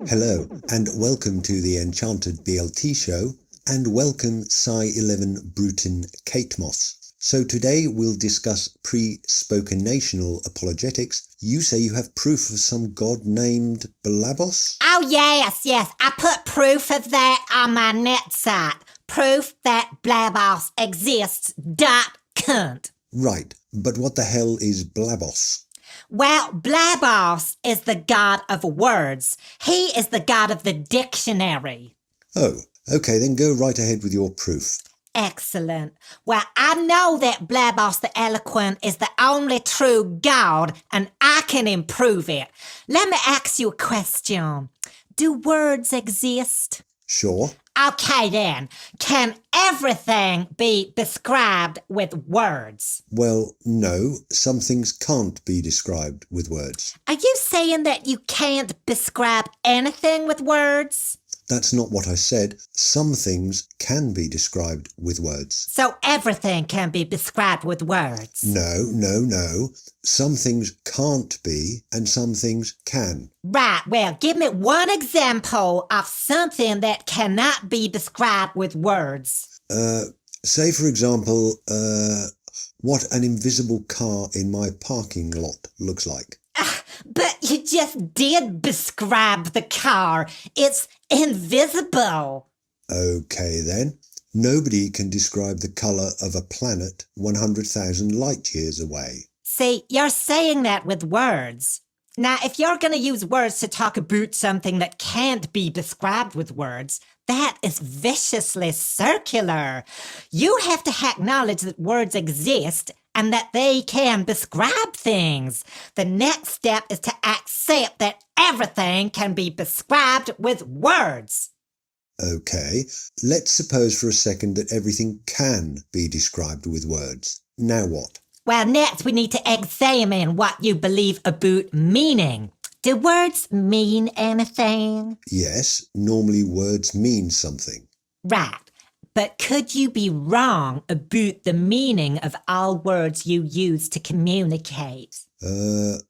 Hello, and welcome to the Enchanted BLT show, and welcome Sye 11 Bruton Kate Moss. So today we'll discuss pre-spoken national apologetics. You say you have proof of some god named Blabos? Oh yes, I put proof of that on my net site. Proof that Blabos exists. .cunt. Right, but what the hell is Blabos? Well, Blabos is the god of words. He is the god of the dictionary. Oh, okay, then go right ahead with your proof. Excellent. Well, I know that Blabos the Eloquent is the only true god, and I can improve it. Let me ask you a question. Do words exist? Sure. Okay then, can everything be described with words? Well, no, some things can't be described with words. Are you saying that you can't describe anything with words? That's not what I said. Some things can be described with words. So everything can be described with words? No. Some things can't be, and some things can. Right, well, give me one example of something that cannot be described with words. Say, for example, what an invisible car in my parking lot looks like. But you just did describe the car. It's invisible. Okay, then. Nobody can describe the colour of a planet 100,000 light years away. See, you're saying that with words. Now, if you're going to use words to talk about something that can't be described with words, that is viciously circular. You have to acknowledge that words exist and that they can describe things. The next step is to accept that everything can be described with words. Okay, let's suppose for a second that everything can be described with words. Now what? Well, next we need to examine what you believe about meaning. Do words mean anything? Yes, normally words mean something. Right. But could you be wrong about the meaning of all words you use to communicate?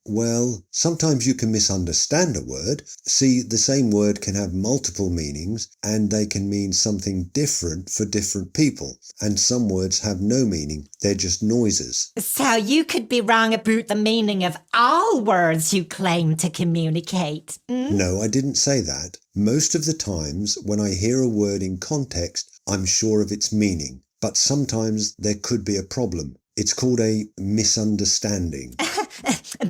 Well, sometimes you can misunderstand a word. See, the same word can have multiple meanings, and they can mean something different for different people. And some words have no meaning, they're just noises. So you could be wrong about the meaning of all words you claim to communicate. No, I didn't say that. Most of the times, when I hear a word in context, I'm sure of its meaning. But sometimes there could be a problem. It's called a misunderstanding.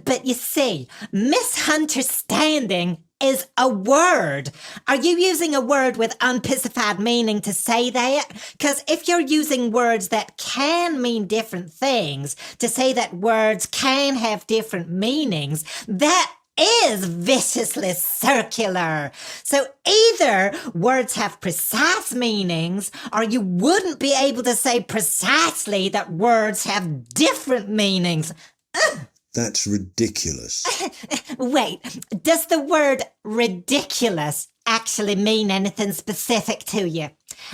But you see, misunderstanding is a word. Are you using a word with unspecified meaning to say that? Because if you're using words that can mean different things to say that words can have different meanings, that is viciously circular. So either words have precise meanings, or you wouldn't be able to say precisely that words have different meanings. That's ridiculous. Wait, does the word ridiculous actually mean anything specific to you?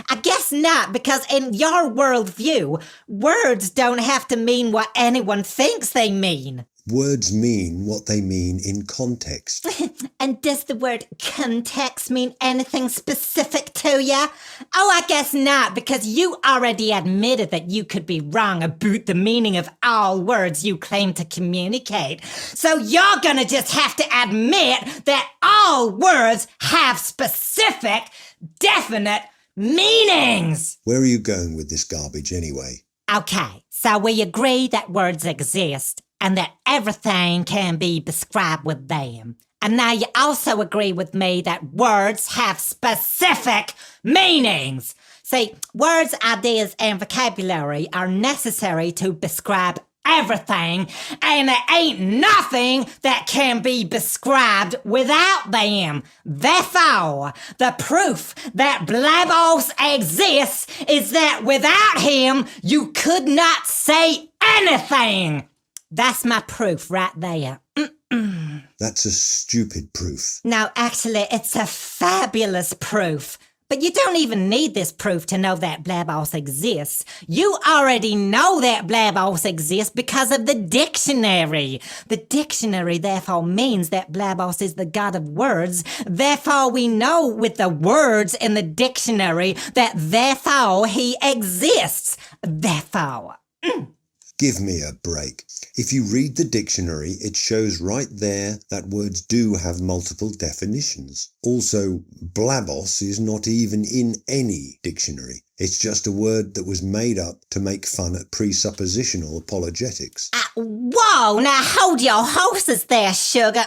I guess not, because in your worldview, words don't have to mean what anyone thinks they mean. Words mean what they mean in context. And does the word context mean anything specific to you? Oh, I guess not, because you already admitted that you could be wrong about the meaning of all words you claim to communicate. So you're gonna just have to admit that all words have specific, definite meanings. Where are you going with this garbage anyway? Okay, so we agree that words exist and that everything can be described with them. And now you also agree with me that words have specific meanings. See, words, ideas, and vocabulary are necessary to describe everything, and there ain't nothing that can be described without them. Therefore, the proof that Blabos exists is that without him, you could not say anything. That's my proof right there. That's a stupid proof. No, actually, it's a fabulous proof. But you don't even need this proof to know that Blabos exists. You already know that Blabos exists because of the dictionary. The dictionary therefore means that Blabos is the god of words. Therefore we know with the words in the dictionary that therefore he exists. Therefore. Give me a break. If you read the dictionary, it shows right there that words do have multiple definitions. Also, blabos is not even in any dictionary. It's just a word that was made up to make fun at presuppositional apologetics. Whoa, now hold your horses there, sugar.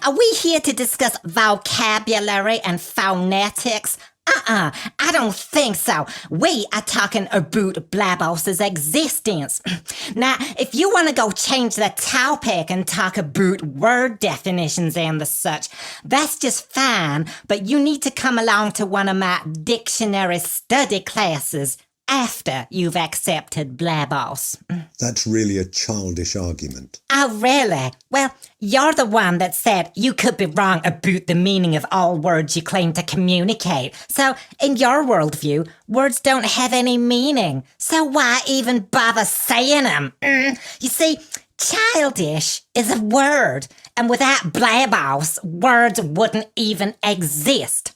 Are we here to discuss vocabulary and phonetics? I don't think so. We are talking about Blabos' existence. Now, if you want to go change the topic and talk about word definitions and the such, that's just fine, but you need to come along to one of my dictionary study classes after you've accepted Blabos. That's really a childish argument. Oh, really? Well, you're the one that said you could be wrong about the meaning of all words you claim to communicate. So, in your worldview, words don't have any meaning. So why even bother saying them? You see, childish is a word, and without Blabos, words wouldn't even exist.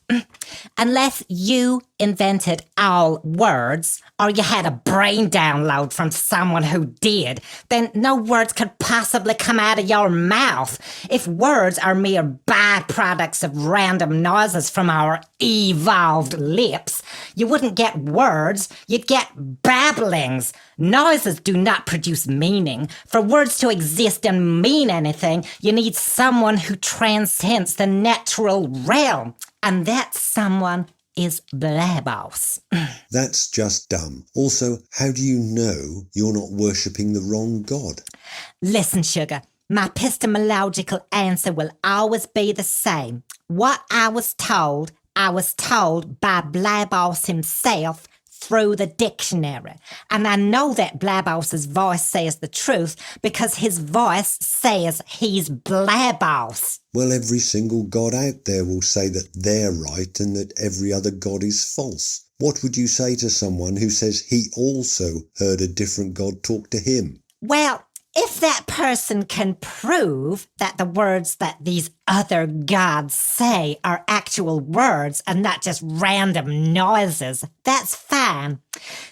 Unless you invented all words, or you had a brain download from someone who did, then no words could possibly come out of your mouth. If words are mere byproducts of random noises from our evolved lips, you wouldn't get words, you'd get babblings. Noises do not produce meaning. For words to exist and mean anything, you need someone who transcends the natural realm. And that someone is Blabos. That's just dumb. Also, how do you know you're not worshipping the wrong god? Listen, sugar, my epistemological answer will always be the same. What I was told by Blabos himself through the dictionary. And I know that Blabos' voice says the truth because his voice says he's Blabos. Well, every single god out there will say that they're right and that every other god is false. What would you say to someone who says he also heard a different god talk to him? Well, if that person can prove that the words that these other gods say are actual words and not just random noises, that's fine.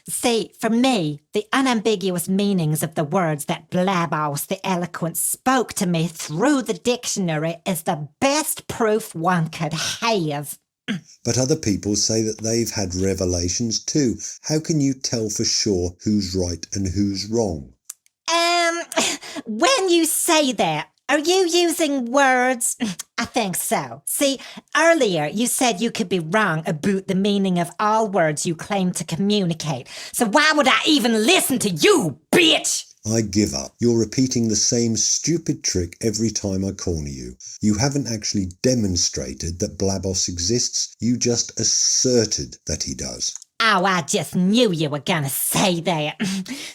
See, for me, the unambiguous meanings of the words that Blabos the Eloquent spoke to me through the dictionary is the best proof one could have. But other people say that they've had revelations too. How can you tell for sure who's right and who's wrong? When you say that, are you using words? I think so. See, earlier you said you could be wrong about the meaning of all words you claim to communicate. So why would I even listen to you, bitch? I give up. You're repeating the same stupid trick every time I corner you. You haven't actually demonstrated that Blabos exists. You just asserted that he does. Oh, I just knew you were gonna say that.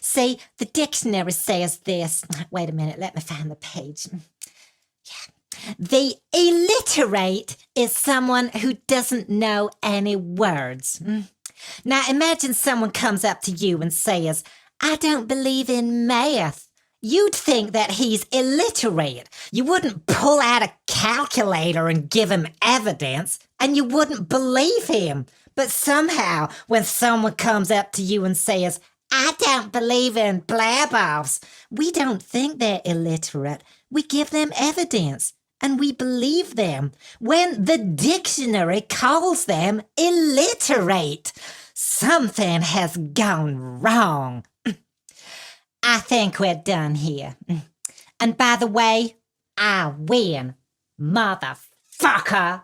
See, the dictionary says this. Wait a minute, let me find the page. Yeah. The illiterate is someone who doesn't know any words. Now imagine someone comes up to you and says, I don't believe in math. You'd think that he's illiterate. You wouldn't pull out a calculator and give him evidence, and you wouldn't believe him. But somehow, when someone comes up to you and says, I don't believe in Blabos, we don't think they're illiterate. We give them evidence, and we believe them when the dictionary calls them illiterate. Something has gone wrong. I think we're done here. And by the way, I win, motherfucker.